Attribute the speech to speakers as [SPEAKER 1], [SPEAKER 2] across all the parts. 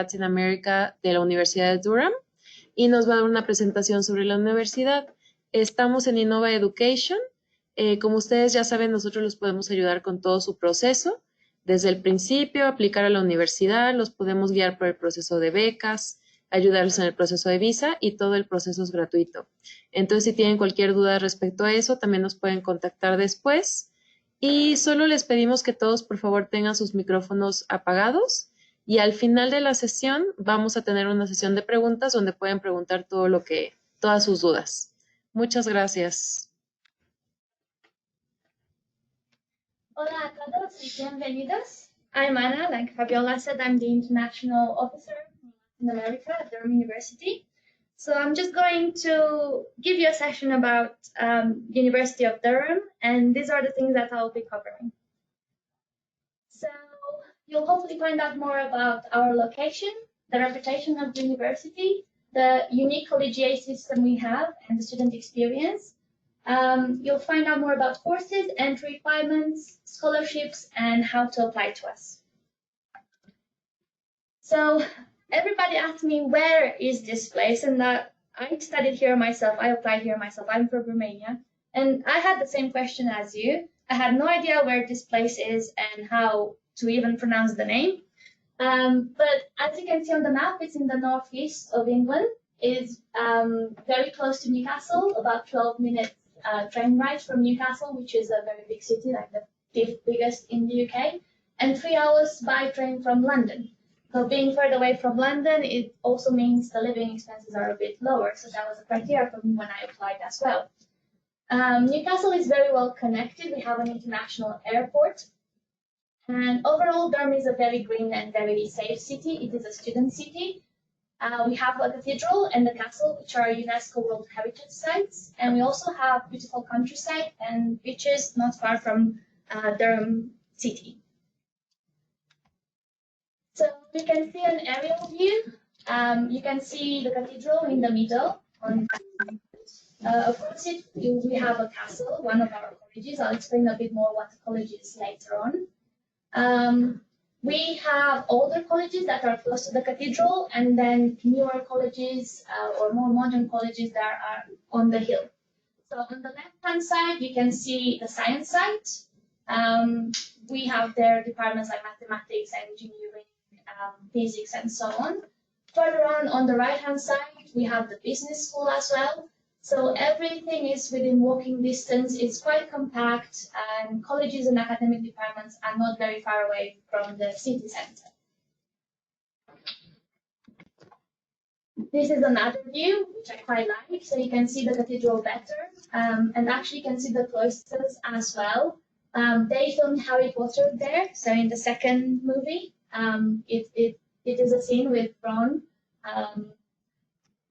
[SPEAKER 1] Latin America de la Universidad de Durham y nos va a dar una presentación sobre la universidad. Estamos en Innova Education. Como ustedes ya saben, nosotros los podemos ayudar con todo su proceso, desde el principio, aplicar a la universidad, los podemos guiar por el proceso de becas, ayudarles en el proceso de visa y todo el proceso es gratuito. Entonces, si tienen cualquier duda respecto a eso, también nos pueden contactar después. Y solo les pedimos que todos, por favor, tengan sus micrófonos apagados. Y al final de la sesión vamos a tener una sesión de preguntas donde pueden preguntar todas sus dudas. Muchas gracias.
[SPEAKER 2] Hola a todos y bienvenidos. I'm Anna. Like Fabiola said, I'm the International Officer in Latin America at Durham University. So I'm just going to give you a session about University of Durham, and these are the things that I'll be covering. So you'll hopefully find out more about our location, the reputation of the university, the unique collegiate system we have, and the student experience. You'll find out more about courses, entry requirements, scholarships, and how to apply to us. So everybody asked me, where is this place? And I studied here myself. I applied here myself. I'm from Romania. And I had the same question as you. I had no idea where this place is and how to even pronounce the name. But as you can see on the map, it's in the northeast of England. It's very close to Newcastle, about 12 minutes train ride from Newcastle, which is a very big city, like the fifth biggest in the UK, and 3 hours by train from London. So being further away from London, it also means the living expenses are a bit lower. So that was a criteria for me when I applied as well. Newcastle is very well connected. We have an international airport. And overall, Durham is a very green and very safe city. It is a student city. We have a cathedral and the castle, which are UNESCO World Heritage Sites. And we also have beautiful countryside and beaches not far from Durham city. So we can see an aerial view. You can see the cathedral in the middle. Opposite, we have a castle, one of our colleges. I'll explain a bit more what the college is later on. We have older colleges that are close to the cathedral, and then newer colleges or more modern colleges that are on the hill. So on the left-hand side, you can see the science site. We have their departments like mathematics, engineering, physics, and so on. Further on the right-hand side, we have the business school as well. So everything is within walking distance. It's quite compact, and colleges and academic departments are not very far away from the city center. This is another view, which I quite like. So you can see the cathedral better, and actually you can see the cloisters as well. They filmed Harry Potter there. So in the second movie, it is a scene with Ron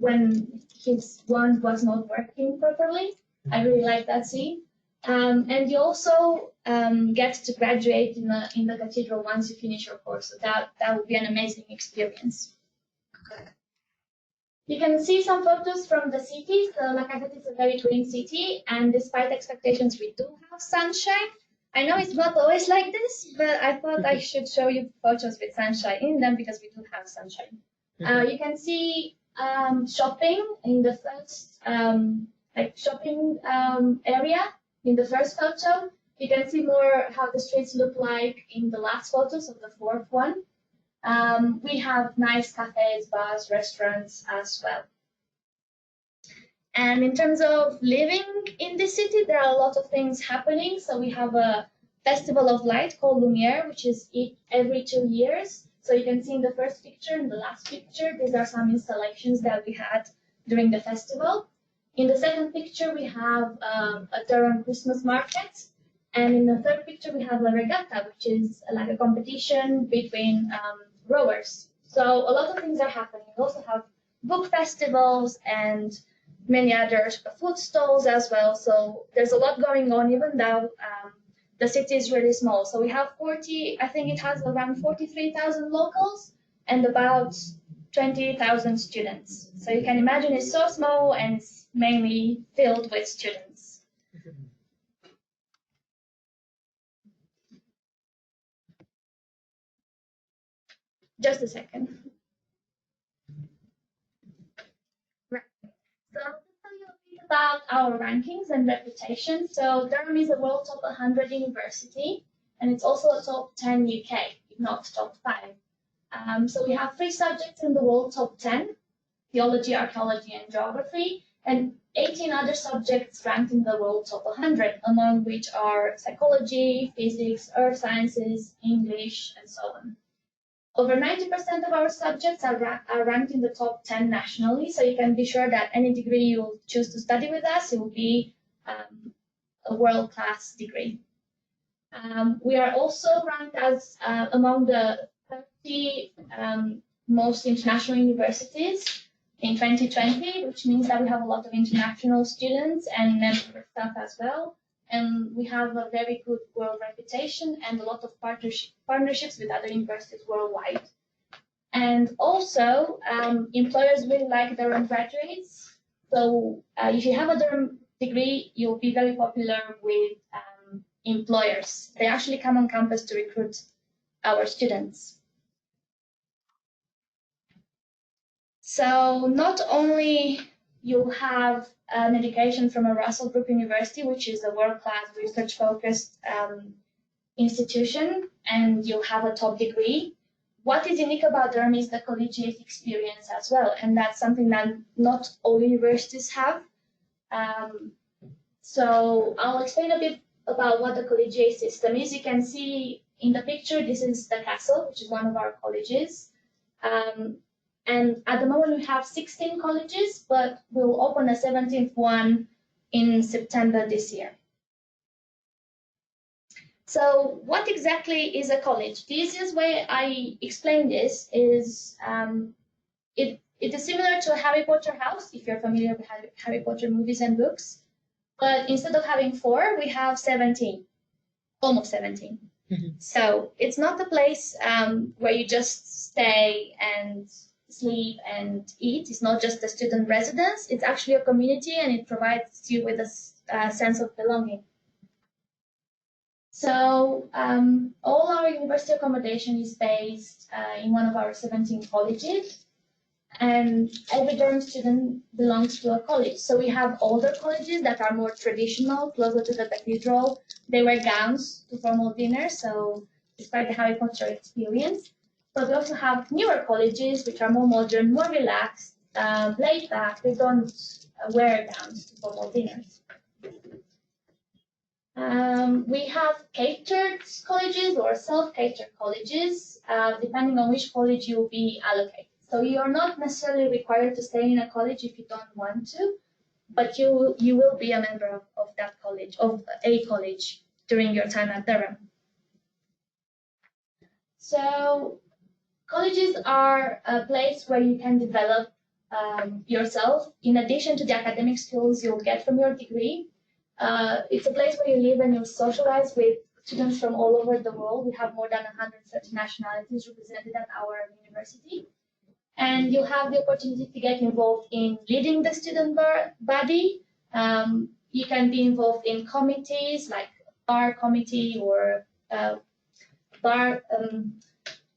[SPEAKER 2] when his wand was not working properly. I really like that scene. And you also get to graduate in the cathedral once you finish your course. So that would be an amazing experience. You can see some photos from the city. So like I said, it's a very green city, and despite expectations, we do have sunshine. I know it's not always like this, but I thought I should show you photos with sunshine in them because we do have sunshine. You can see shopping in the first shopping area in the first photo. You can see more how the streets look like in the last photo, so the fourth one. We have nice cafes, bars, restaurants as well. And in terms of living in the city, there are a lot of things happening. So we have a festival of light called Lumiere, which is every 2 years. So you can see in the first picture and the last picture, these are some installations that we had during the festival. In the second picture, we have a Durham Christmas market. And in the third picture, we have a regatta, which is like a competition between rowers. So a lot of things are happening. We also have book festivals and many other food stalls as well. So there's a lot going on, even though the city is really small. So we have I think it has around 43,000 locals and about 20,000 students. So you can imagine it's so small and it's mainly filled with students. Just a second. about our rankings and reputation. So Durham is a world top 100 university, and it's also a top 10 UK, if not top 5. So we have 3 subjects in the world top 10, theology, archaeology, and geography, and 18 other subjects ranked in the world top 100, among which are psychology, physics, earth sciences, English, and so on. Over 90% of our subjects are ranked in the top 10 nationally, so you can be sure that any degree you choose to study with us, it will be a world-class degree. We are also ranked as among the 30 most international universities in 2020, which means that we have a lot of international students and member staff as well. And we have a very good world reputation and a lot of partnerships with other universities worldwide. And also, employers really like Durham graduates. So if you have a Durham degree, you'll be very popular with employers. They actually come on campus to recruit our students. So not only you'll have an education from a Russell Group University, which is a world-class research-focused institution, and you'll have a top degree. What is unique about Durham is the collegiate experience as well, and that's something that not all universities have. So I'll explain a bit about what the collegiate system is. You can see in the picture, this is the castle, which is one of our colleges. And at the moment, we have 16 colleges, but we'll open a 17th one in September this year. So what exactly is a college? The easiest way I explain this is it is similar to a Harry Potter house, if you're familiar with Harry Potter movies and books. But instead of having 4, we have 17, almost 17. Mm-hmm. So it's not a place where you just stay and sleep and eat. It's not just a student residence. It's actually a community, and it provides you with a sense of belonging. So all our university accommodation is based in one of our 17 colleges, and every Durham student belongs to a college. So we have older colleges that are more traditional, closer to the cathedral. They wear gowns to formal dinners, so despite the Harry Potter experience. But we also have newer colleges, which are more modern, more relaxed, laid back. They don't wear gowns to formal dinners. We have catered colleges or self-catered colleges, depending on which college you will be allocated. So you are not necessarily required to stay in a college if you don't want to, but you will be a member of that college, of a college, during your time at Durham. So colleges are a place where you can develop yourself. In addition to the academic skills you'll get from your degree, it's a place where you live and you socialize with students from all over the world. We have more than 130 nationalities represented at our university. And you have the opportunity to get involved in leading the student body. You can be involved in committees like bar committee or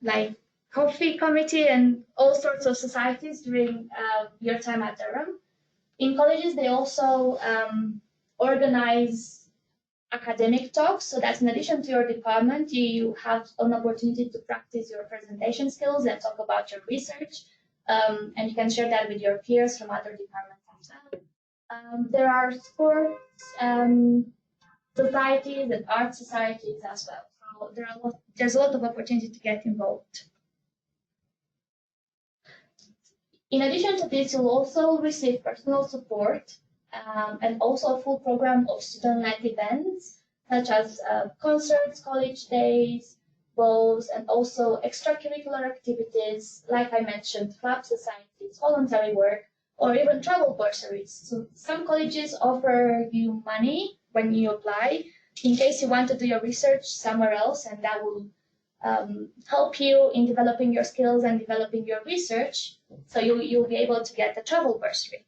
[SPEAKER 2] like coffee committee and all sorts of societies during your time at Durham. In colleges, they also organize academic talks, so that in addition to your department, you have an opportunity to practice your presentation skills and talk about your research, and you can share that with your peers from other departments as well. There are sports societies and art societies as well, so there's a lot of opportunity to get involved. In addition to this, you'll also receive personal support and also a full program of student-led events, such as concerts, college days, balls, and also extracurricular activities, like I mentioned, club societies, voluntary work, or even travel bursaries. So some colleges offer you money when you apply, in case you want to do your research somewhere else, and that will help you in developing your skills and developing your research, so you'll be able to get the travel bursary.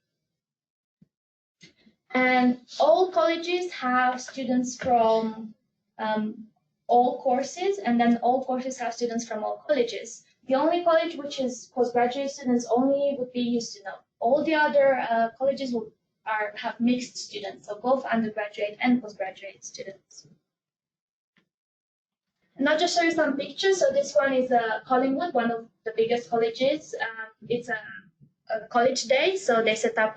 [SPEAKER 2] And all colleges have students from all courses, and then all courses have students from all colleges. The only college which is postgraduate students only would be USTNO. All the other colleges will have mixed students, so both undergraduate and postgraduate students. And I'll just show you some pictures. So this one is Collingwood, one of the biggest colleges. It's a college day, so they set up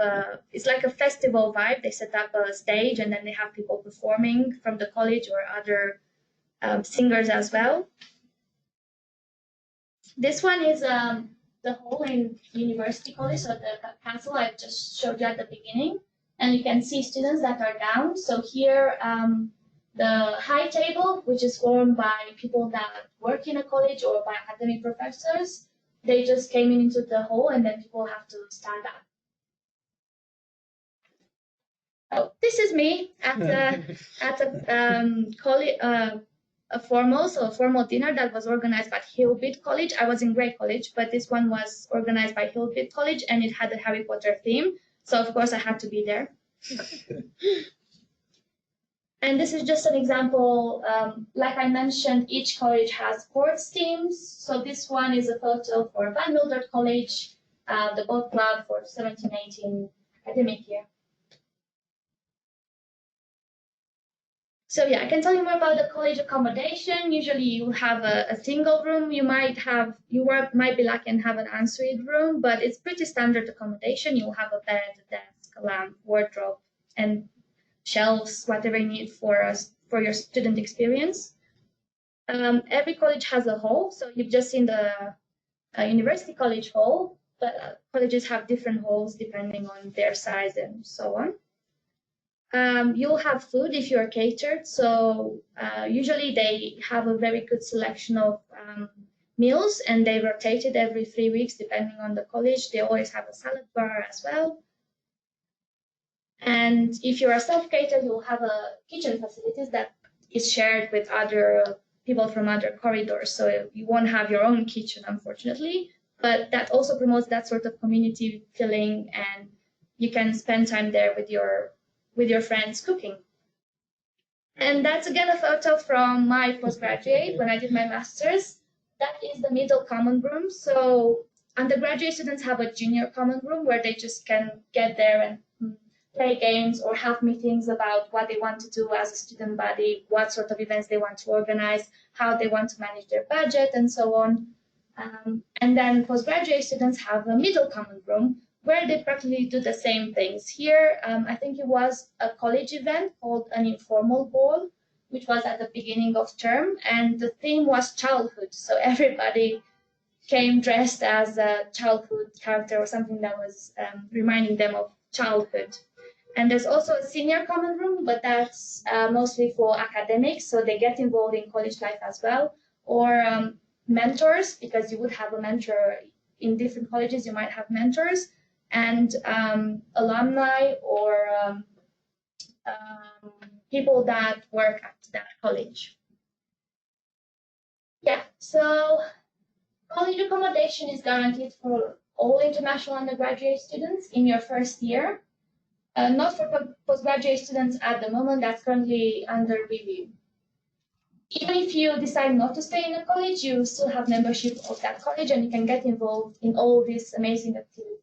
[SPEAKER 2] it's like a festival vibe. They set up a stage, and then they have people performing from the college or other singers as well. This one is the hall in University College, so the castle I just showed you at the beginning, and you can see students that are down. So here, the high table, which is formed by people that work in a college or by academic professors, they just came into the hall, and then people have to stand up. Oh, this is me at a formal dinner that was organized by Hillbit College. I was in Grey College, but this one was organized by Hillbit College, and it had a Harry Potter theme. So of course I had to be there. And this is just an example. Like I mentioned, each college has sports teams. So this one is a photo for Van Mildert College, the boat club for 17-18 academic year. So yeah, I can tell you more about the college accommodation. Usually you have a single room. You might be lucky and have an ensuite room, but it's pretty standard accommodation. You'll have a bed, a desk, a lamp, wardrobe, and shelves, whatever you need for your student experience. Every college has a hall. So you've just seen the University College hall, but colleges have different halls depending on their size and so on. You'll have food if you're catered. So usually they have a very good selection of meals, and they rotate it every 3 weeks depending on the college. They always have a salad bar as well. And if you are self-catered, you'll have a kitchen facilities that is shared with other people from other corridors. So you won't have your own kitchen, unfortunately, but that also promotes that sort of community feeling, and you can spend time there with your friends cooking. And that's again a photo from my postgraduate when I did my master's. That is the middle common room. So undergraduate students have a junior common room where they just can get there and play games or have meetings about what they want to do as a student body, what sort of events they want to organize, how they want to manage their budget, and so on. And then postgraduate students have a middle common room where they practically do the same things. Here, I think it was a college event called an informal ball, which was at the beginning of term, and the theme was childhood. So everybody came dressed as a childhood character or something that was reminding them of childhood. And there's also a senior common room, but that's mostly for academics, so they get involved in college life as well, or mentors, because you would have a mentor in different colleges. You might have mentors, and alumni or people that work at that college. Yeah, so college accommodation is guaranteed for all international undergraduate students in your first year. Not for postgraduate students at the moment. That's currently under review. Even if you decide not to stay in a college, you still have membership of that college, and you can get involved in all these amazing activities.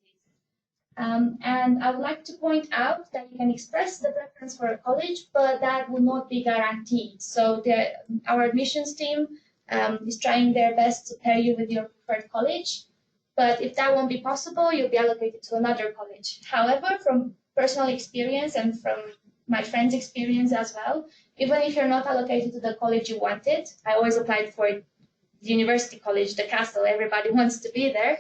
[SPEAKER 2] And I would like to point out that you can express the preference for a college, but that will not be guaranteed. So our admissions team is trying their best to pair you with your preferred college. But if that won't be possible, you'll be allocated to another college. However, from personal experience and from my friend's experience as well, even if you're not allocated to the college you wanted, I always applied for the University College, the castle, everybody wants to be there.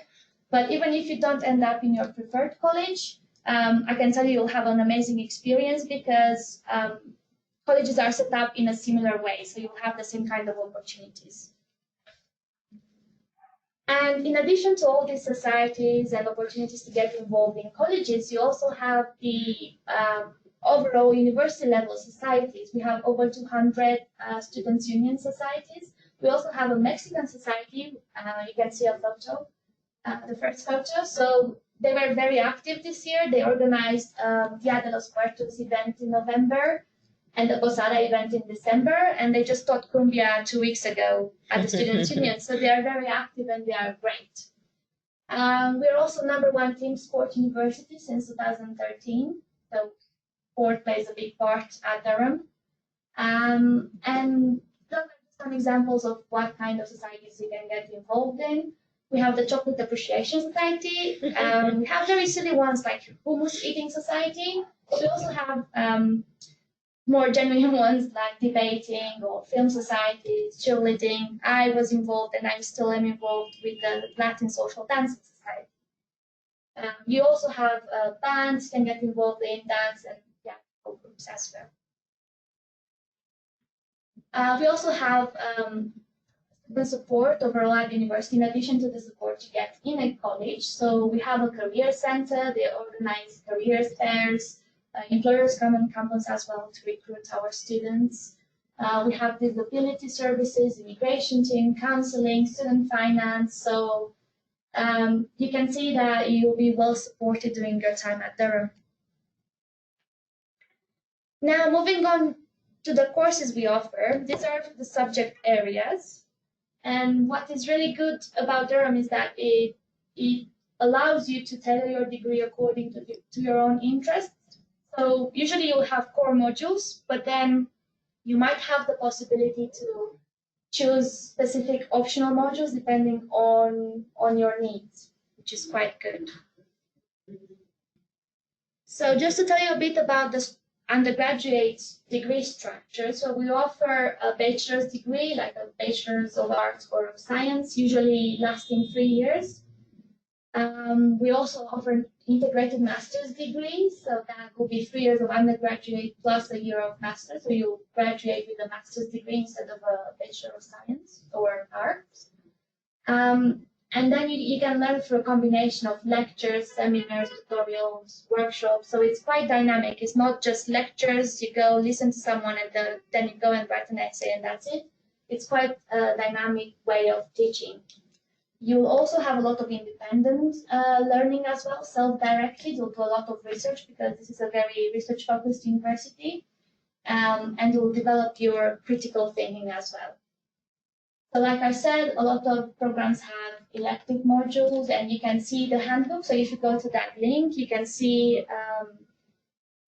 [SPEAKER 2] But even if you don't end up in your preferred college, I can tell you you'll have an amazing experience, because colleges are set up in a similar way, so you'll have the same kind of opportunities. And in addition to all these societies and opportunities to get involved in colleges, you also have the overall university level societies. We have over 200 students' union societies. We also have a Mexican society. You can see a photo, the first photo. So they were very active this year. They organized Dia de los Muertos event in November and the Posada event in December, and they just taught cumbia 2 weeks ago at the Students' Union. So they are very active and they are great. We're also #1 team sport university since 2013. So sport plays a big part at Durham. And those are just some examples of what kind of societies you can get involved in. We have the Chocolate Appreciation Society. We have very silly ones like Hummus Eating Society. We also have more genuine ones like debating or film societies, cheerleading. I was involved and I still am involved with the Latin Social Dancing Society. You also have bands can get involved in dance and groups as well. We also have the support overall at the university, in addition to the support you get in a college. So we have a career center, they organize careers fairs, employers come on campus as well to recruit our students. We have disability services, immigration team, counseling, student finance. So you can see that you'll be well supported during your time at Durham. Now, moving on to the courses we offer, these are the subject areas. And what is really good about Durham is that it allows you to tailor your degree according to your own interests. So usually you'll have core modules, but then you might have the possibility to choose specific optional modules depending on your needs, which is quite good. So just to tell you a bit about the undergraduate degree structure. So we offer a bachelor's degree, like a bachelor's of arts or of science, usually lasting 3 years. We also offer an integrated master's degree, so that will be 3 years of undergraduate plus a year of master's. So you'll graduate with a master's degree instead of a bachelor of science or arts. And then you can learn through a combination of lectures, seminars, tutorials, workshops. So it's quite dynamic. It's not just lectures, you go listen to someone and then you go and write an essay and that's it. It's quite a dynamic way of teaching. You'll also have a lot of independent learning as well, self-directed. You'll do a lot of research because this is a very research-focused university. And you'll develop your critical thinking as well. So like I said, a lot of programs have elective modules and you can see the handbook. So if you go to that link, you can see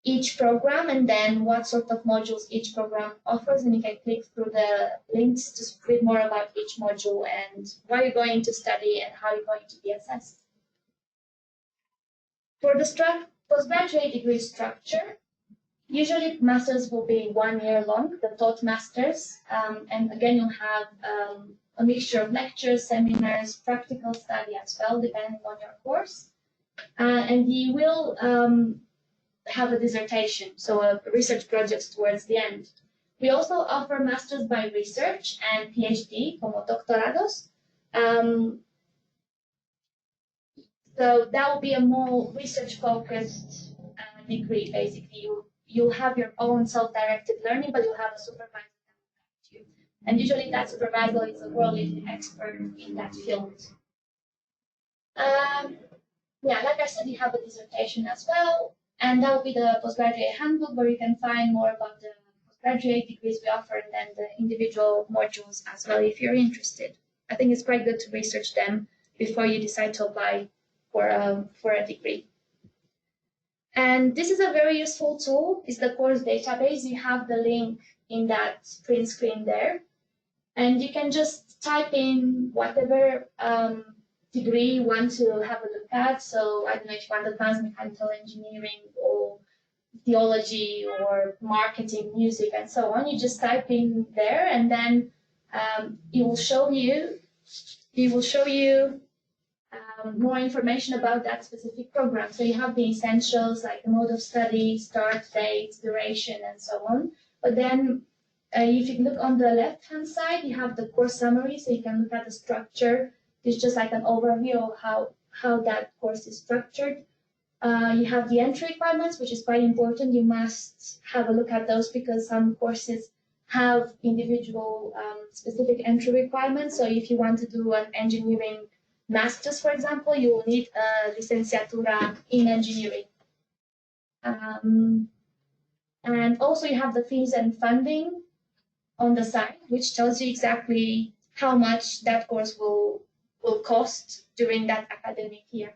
[SPEAKER 2] each program and then what sort of modules each program offers. And you can click through the links to read more about each module and why you're going to study and how you're going to be assessed. For the postgraduate degree structure, usually masters will be 1 year long, the taught masters, and again you'll have a mixture of lectures, seminars, practical study as well, depending on your course. And you will have a dissertation, so a research project towards the end. We also offer masters by research and PhD, como doctorados. So that will be a more research-focused degree, basically. You'll have your own self-directed learning, but you'll have a supervisor that will guide you. And usually that supervisor is a world-leading expert in that field. Yeah, like I said, you have a dissertation as well. And that will be the postgraduate handbook where you can find more about the postgraduate degrees we offer and then the individual modules as well if you're interested. I think it's quite good to research them before you decide to apply for a degree. And this is a very useful tool. It's the course database. You have the link in that print screen there. And you can just type in whatever degree you want to have a look at. So I don't know if you want advanced mechanical engineering or theology or marketing, music, and so on. You just type in there, and then it will show you more information about that specific program. So you have the essentials like the mode of study, start date, duration, and so on. But then if you look on the left-hand side, you have the course summary, so you can look at the structure. It's just like an overview of how that course is structured. You have the entry requirements, which is quite important. You must have a look at those because some courses have individual specific entry requirements. So if you want to do an engineering master's, for example, you will need a licenciatura in engineering. And also you have the fees and funding on the side, which tells you exactly how much that course will cost during that academic year.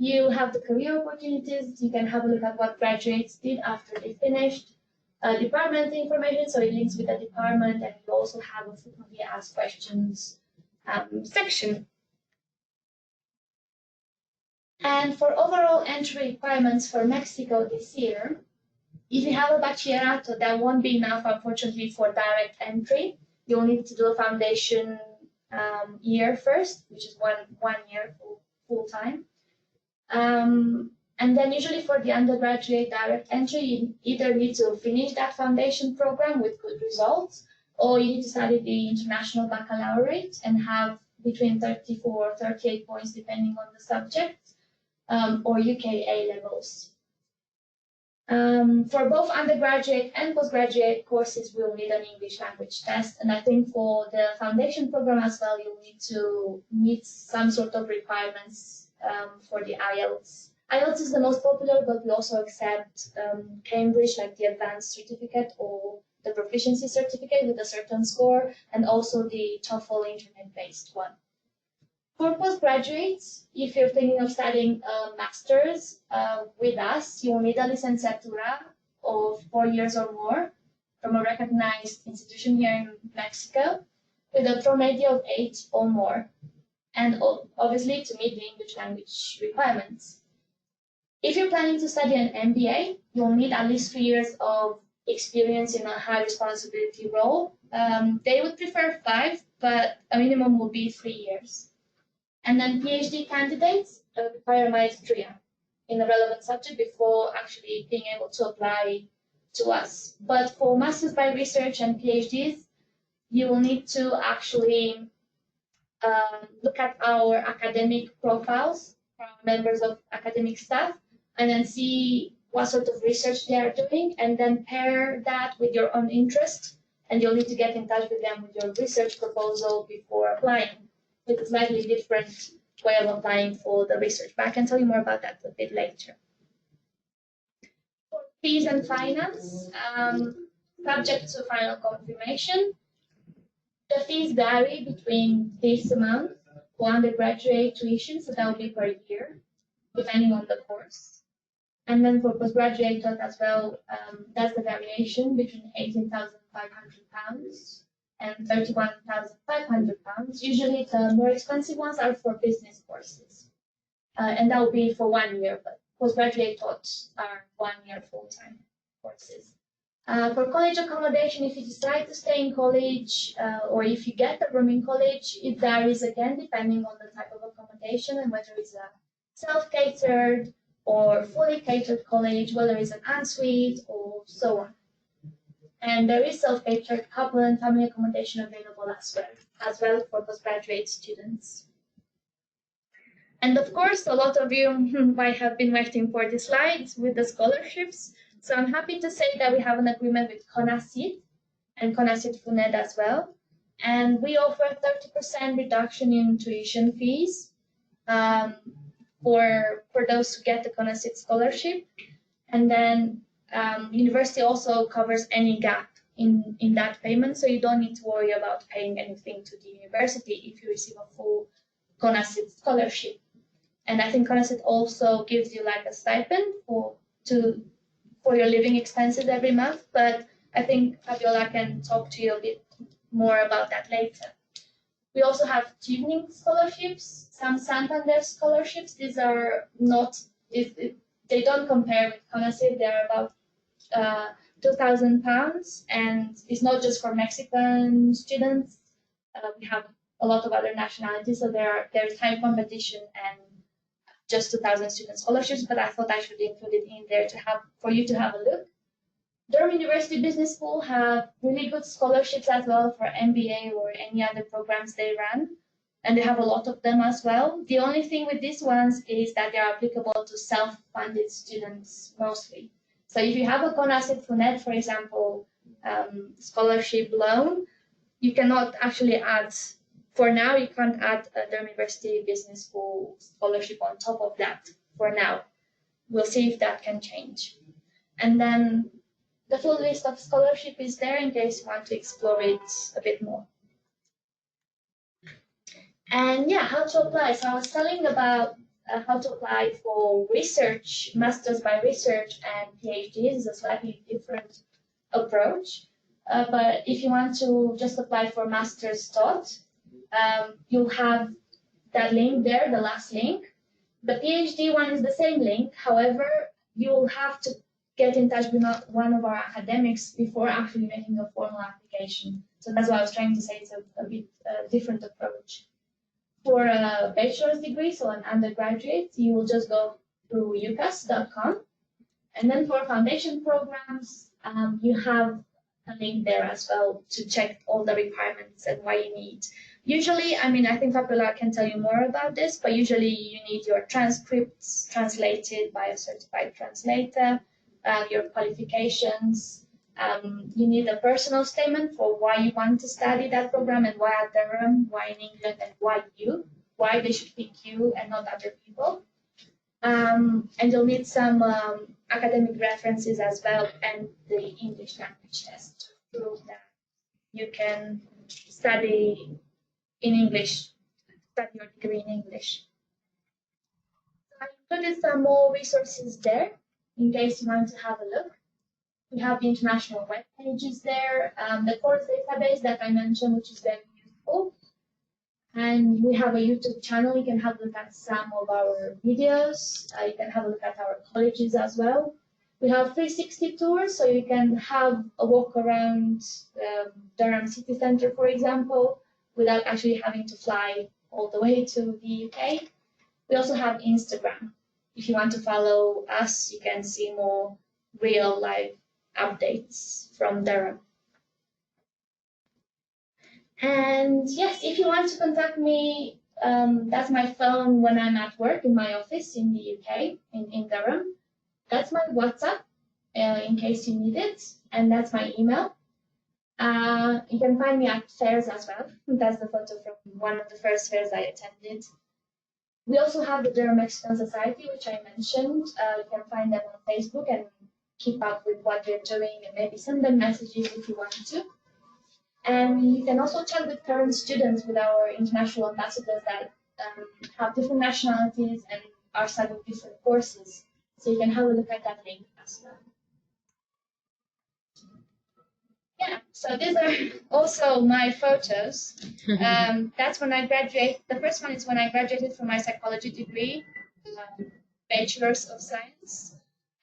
[SPEAKER 2] You have the career opportunities. You can have a look at what graduates did after they finished. Department information, so it links with the department, and you also have a frequently asked questions section. And for overall entry requirements for Mexico this year, if you have a bachillerato, that won't be enough, unfortunately, for direct entry. You'll need to do a foundation year first, which is one year full time. And then usually for the undergraduate direct entry, you either need to finish that foundation program with good results, or you need to study the international baccalaureate and have between 34 or 38 points depending on the subject, or UK A levels. For both undergraduate and postgraduate courses, we'll need an English language test. And I think for the foundation program as well, you'll need to meet some sort of requirements for the IELTS. IELTS is the most popular, but we also accept Cambridge, like the advanced certificate or the proficiency certificate with a certain score, and also the TOEFL internet-based one. For postgraduates, if you're thinking of studying a master's with us, you will need a licenciatura of 4 years or more from a recognized institution here in Mexico with a promedio of 8 or more, and obviously to meet the English language requirements. If you're planning to study an MBA, you'll need at least 3 years of experience in a high responsibility role. They would prefer 5, but a minimum will be 3 years. And then PhD candidates require maestria in a relevant subject before actually being able to apply to us. But for masters by research and PhDs, you will need to actually look at our academic profiles from members of academic staff and then see what sort of research they are doing, and then pair that with your own interest, and you'll need to get in touch with them with your research proposal before applying, with a slightly different way of applying for the research. But I can tell you more about that a bit later. For fees and finance, subject to final confirmation, the fees vary between this amount for undergraduate tuition, so that will be per year, depending on the course. And then for postgraduate as well, that's the variation between £18,500 and £31,500. Usually the more expensive ones are for business courses. And that will be for 1 year, but postgraduate thoughts are 1 year full-time courses. For college accommodation, if you decide to stay in college, or if you get a room in college, it varies again depending on the type of accommodation and whether it's a self-catered or fully catered college, whether it's an ensuite or so on. And there is self-catered couple and family accommodation available as well for postgraduate students. And of course, a lot of you might have been waiting for this slide with the scholarships. So I'm happy to say that we have an agreement with CONACYT and CONACYT FUNED as well. And we offer 30% reduction in tuition fees for those who get the CONACYT scholarship. And then university also covers any gap in that payment, so you don't need to worry about paying anything to the university if you receive a full CONACYT scholarship. And I think CONACYT also gives you like a stipend for your living expenses every month, but I think Fabiola can talk to you a bit more about that later. We also have tuition scholarships, some Santander scholarships. These are not, they don't compare with CONACYT. They're about £2,000, and it's not just for Mexican students. We have a lot of other nationalities, so there's high competition and just 2,000 student scholarships, but I thought I should include it in there for you to have a look. Durham University Business School have really good scholarships as well for MBA or any other programs they run, and they have a lot of them as well. The only thing with these ones is that they are applicable to self-funded students mostly. So if you have a CONACYT FUNED, for example, scholarship loan, you cannot actually add, for now, you can't add a Durham University Business School scholarship on top of that for now. We'll see if that can change. And then the full list of scholarship is there in case you want to explore it a bit more. And yeah, how to apply. So I was telling about how to apply for research, masters by research, and PhDs is a slightly different approach. But if you want to just apply for master's taught, you'll have that link there, the last link. The PhD one is the same link. However, you'll have to get in touch with one of our academics before actually making a formal application. So that's what I was trying to say. It's a bit different approach. For a bachelor's degree, so an undergraduate, you will just go through ucas.com. And then for foundation programs, you have a link there as well to check all the requirements and what you need. Usually, I mean, I think Fabiola can tell you more about this, but usually you need your transcripts translated by a certified translator, your qualifications. You need a personal statement for why you want to study that program and why at Durham, why in England, and why they should pick you and not other people. And you'll need some academic references as well and the English language test to prove that you can study in English, study your degree in English. I included some more resources there in case you want to have a look. We have the international web pages there, the course database that I mentioned, which is very useful. And we have a YouTube channel. You can have a look at some of our videos. You can have a look at our colleges as well. We have 360 tours, so you can have a walk around Durham city centre, for example, without actually having to fly all the way to the UK. We also have Instagram. If you want to follow us, you can see more real life updates from Durham. And yes, if you want to contact me, that's my phone when I'm at work in my office in the UK, in Durham. That's my WhatsApp, in case you need it, and that's my email. You can find me at fairs as well. That's the photo from one of the first fairs I attended. We also have the Durham Mexican Society, which I mentioned. You can find them on Facebook and keep up with what they're doing and maybe send them messages if you want to. And you can also chat with current students, with our international ambassadors that have different nationalities and are studying different courses. So you can have a look at that link as well. Yeah, so these are also my photos. That's when I graduated. The first one is when I graduated from my psychology degree, Bachelor's of Science.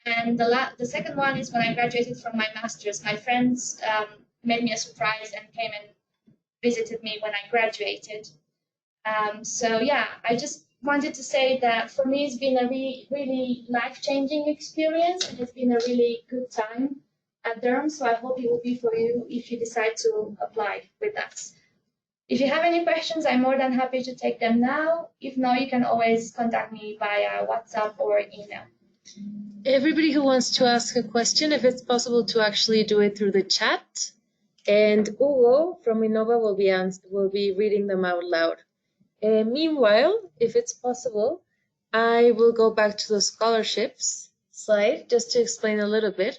[SPEAKER 2] And the second one is when I graduated from my master's. My friends made me a surprise and came and visited me when I graduated. So yeah, I just wanted to say that for me it's been a really life-changing experience, and it's been a really good time at Durham. So I hope it will be for you if you decide to apply with us. If you have any questions, I'm more than happy to take them now. If not, you can always contact me via WhatsApp or email.
[SPEAKER 1] Everybody who wants to ask a question, if it's possible to actually do it through the chat, and Hugo from Innova will be reading them out loud. Meanwhile, if it's possible, I will go back to the scholarships slide just to explain a little bit.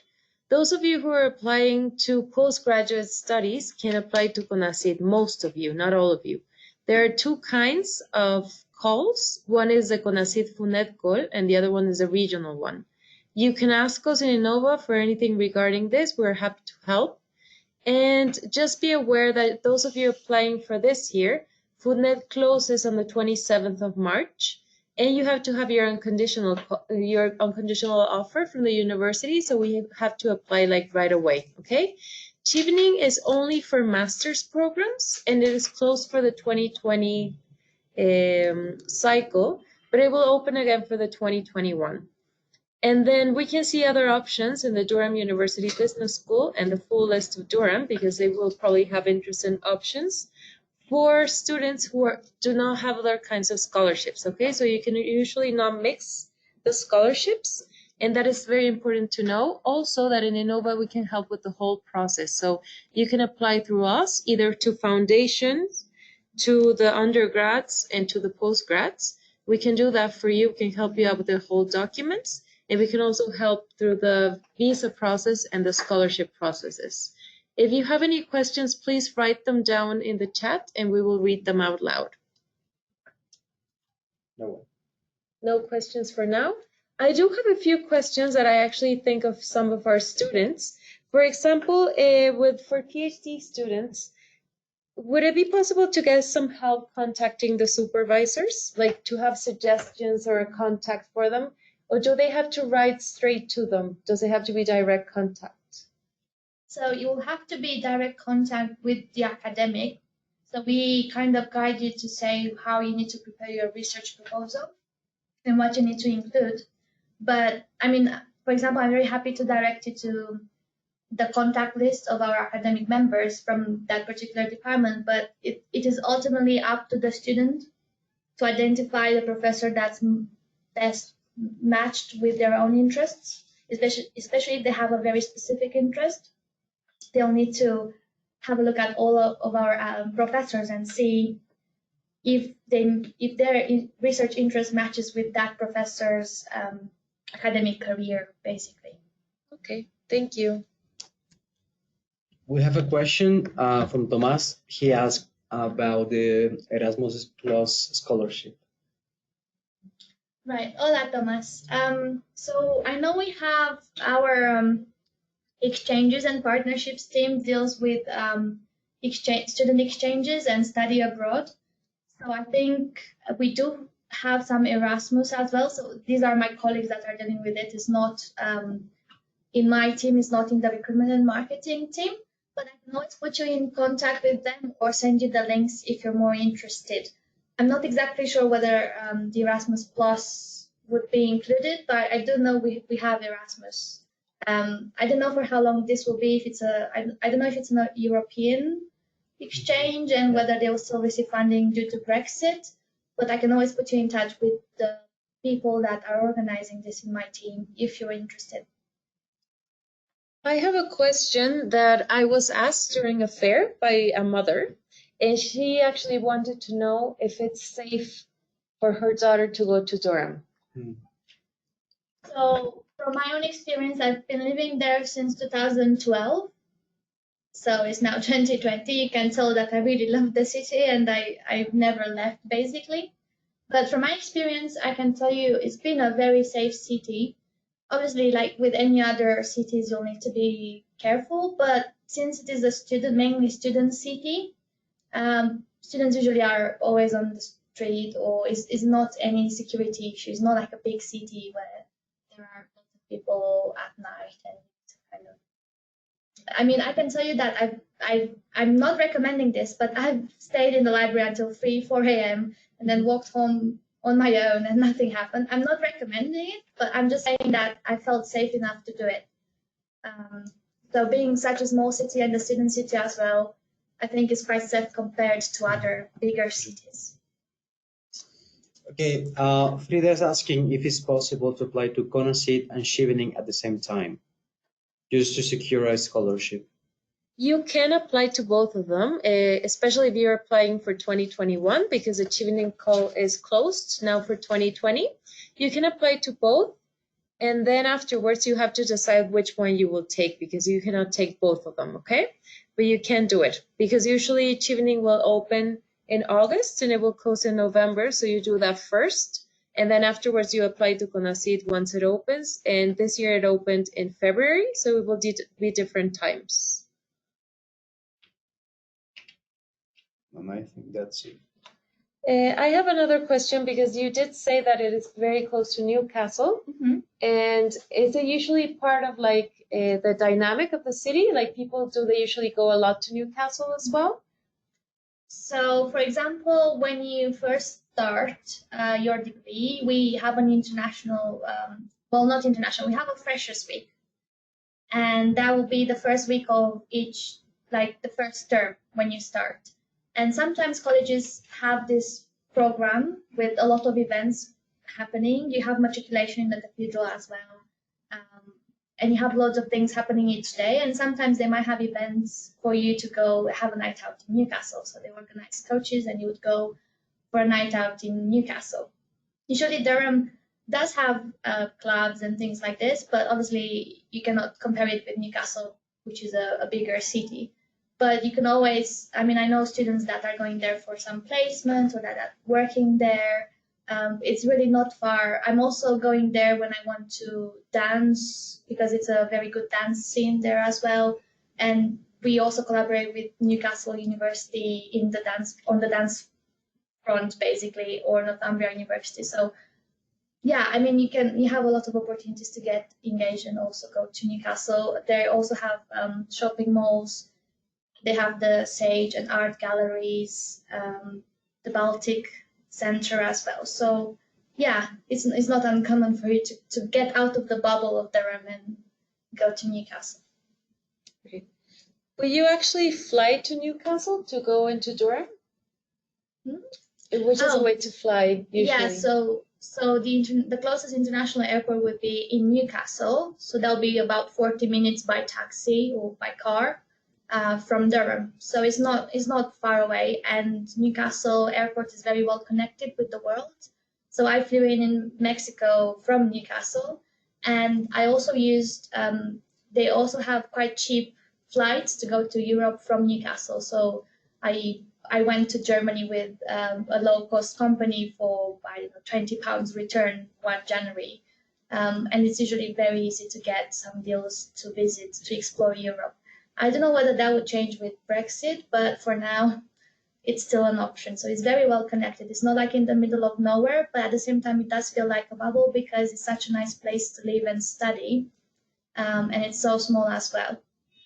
[SPEAKER 1] Those of you who are applying to postgraduate studies can apply to CONACYT, most of you, not all of you. There are two kinds of calls. One is the CONACYT FUNED call, and the other one is a regional one. You can ask us in Innova for anything regarding this. We're happy to help. And just be aware that those of you applying for this year, FUNED closes on the 27th of March, and you have to have your unconditional offer from the university, so we have to apply like right away, okay? Chevening is only for master's programs, and it is closed for the 2020 cycle, but it will open again for the 2021. And then we can see other options in the Durham University Business School and the full list of Durham, because they will probably have interesting options for students who do not have other kinds of scholarships, okay? So you can usually not mix the scholarships, and that is very important to know. Also that in Innova we can help with the whole process. So you can apply through us either to foundations, to the undergrads, and to the postgrads. We can do that for you. We can help you out with the whole documents. And we can also help through the visa process and the scholarship processes. If you have any questions, please write them down in the chat and we will read them out loud.
[SPEAKER 3] No.
[SPEAKER 1] No questions for now. I do have a few questions that I actually think of some of our students. For example, for PhD students, would it be possible to get some help contacting the supervisors, like to have suggestions or a contact for them? Or do they have to write straight to them? Does it have to be direct contact?
[SPEAKER 2] So you'll have to be direct contact with the academic. So we kind of guide you to say how you need to prepare your research proposal and what you need to include. But I mean, for example, I'm very happy to direct you to the contact list of our academic members from that particular department, but it is ultimately up to the student to identify the professor that's best matched with their own interests, especially if they have a very specific interest. They'll need to have a look at all of our professors and see if their research interest matches with that professor's academic career, basically.
[SPEAKER 1] Okay, thank you.
[SPEAKER 3] We have a question from Tomas. He asked about the Erasmus Plus scholarship.
[SPEAKER 2] Right. Hola, Thomas. So I know we have our exchanges and partnerships team deals with student exchanges and study abroad. So I think we do have some Erasmus as well. So these are my colleagues that are dealing with it. It's not in my team. It's not in the recruitment and marketing team. But I can always put you in contact with them or send you the links if you're more interested. I'm not exactly sure whether the Erasmus Plus would be included, but I do know we have Erasmus. I don't know for how long this will be. If it's I don't know if it's a European exchange and whether they will still receive funding due to Brexit. But I can always put you in touch with the people that are organizing this in my team if you're interested.
[SPEAKER 1] I have a question that I was asked during a fair by a mother, and she actually wanted to know if it's safe for her daughter to go to Durham.
[SPEAKER 2] So, from my own experience, I've been living there since 2012. So it's now 2020. You can tell that I really love the city and I've never left basically. But from my experience, I can tell you it's been a very safe city. Obviously, like with any other cities, you'll need to be careful. But since it is a mainly student city, students usually are always on the street or is not any security issue. It's not like a big city where there are lots of people at night and kind of. I mean, I can tell you that I'm not recommending this, but I've stayed in the library until 3, 4 a.m. and then walked home on my own and nothing happened. I'm not recommending it, but I'm just saying that I felt safe enough to do it. So being such a small city and a student city as well, I think is quite safe compared to other bigger cities.
[SPEAKER 3] Okay, Frida is asking if it's possible to apply to CONACYT and Chevening at the same time, just to secure a scholarship.
[SPEAKER 1] You can apply to both of them, especially if you're applying for 2021 because the Chevening call is closed now for 2020. You can apply to both, and then afterwards you have to decide which one you will take because you cannot take both of them, okay? But you can do it because usually Chevening will open in August and it will close in November, so you do that first. And then afterwards you apply to CONACYT once it opens. And this year it opened in February, so it will be different times.
[SPEAKER 3] And I think that's it.
[SPEAKER 1] I have another question because you did say that it is very close to Newcastle.
[SPEAKER 2] Mm-hmm.
[SPEAKER 1] And is it usually part of like the dynamic of the city? Like do they usually go a lot to Newcastle as well?
[SPEAKER 2] So, for example, when you first start your degree, we have an international, well, not international, we have a freshers week. And that will be the first week of each, like the first term when you start. And sometimes colleges have this program with a lot of events happening. You have matriculation in the cathedral as well. And you have loads of things happening each day. And sometimes they might have events for you to go have a night out in Newcastle. So they organize coaches and you would go for a night out in Newcastle. Usually Durham does have clubs and things like this, but obviously you cannot compare it with Newcastle, which is a bigger city. But you can always, I mean, I know students that are going there for some placement or that are working there. It's really not far. I'm also going there when I want to dance because it's a very good dance scene there as well. And we also collaborate with Newcastle University in the dance on the dance front, basically, or Northumbria University. So yeah, I mean, you have a lot of opportunities to get engaged and also go to Newcastle. They also have shopping malls. They have the Sage and art galleries, the Baltic Center as well. So yeah, it's not uncommon for you to get out of the bubble of Durham and go to Newcastle.
[SPEAKER 1] Great. Will you actually fly to Newcastle to go into Durham? Which is a way to fly usually?
[SPEAKER 2] Yeah, so the closest international airport would be in Newcastle. So that'll be about 40 minutes by taxi or by car from Durham. So it's not far away, and Newcastle airport is very well connected with the world. So I flew in Mexico from Newcastle, and I also used. They also have quite cheap flights to go to Europe from Newcastle. So I went to Germany with a low-cost company for £20 return 1 January. And it's usually very easy to get some deals to visit, to explore Europe. I don't know whether that would change with Brexit, but for now, it's still an option. So it's very well connected. It's not like in the middle of nowhere, but at the same time, it does feel like a bubble because it's such a nice place to live and study. And it's so small as well.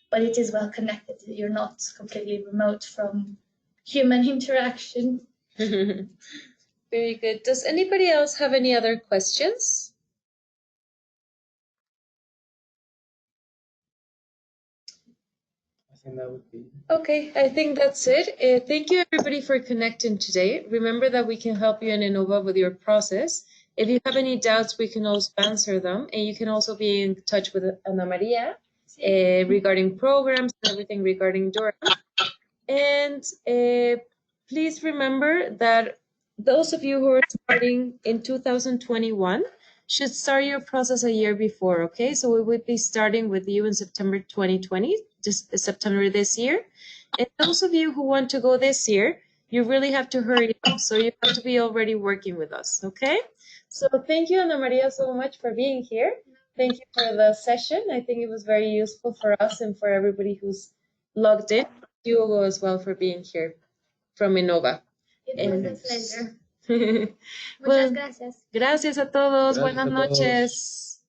[SPEAKER 2] But it is well connected. You're not completely remote from human interaction.
[SPEAKER 1] Very good. Does anybody else have any other questions?
[SPEAKER 3] I think that would be.
[SPEAKER 1] Okay, I think that's it. Thank you everybody for connecting today. Remember that we can help you in Innova with your process. If you have any doubts, we can also answer them. And you can also be in touch with Ana Maria regarding programs and everything regarding Durham. And please remember that those of you who are starting in 2021 should start your process a year before, okay? So we would be starting with you in September 2020, just September this year. And those of you who want to go this year, you really have to hurry up. So you have to be already working with us, okay? So thank you, Ana Maria, so much for being here. Thank you for the session. I think it was very useful for us and for everybody who's logged in. You as well for being here from Innova.
[SPEAKER 2] It was a pleasure.
[SPEAKER 1] Well,
[SPEAKER 2] Muchas gracias.
[SPEAKER 1] Gracias a todos.
[SPEAKER 3] Gracias
[SPEAKER 1] Buenas
[SPEAKER 3] a todos.
[SPEAKER 1] noches.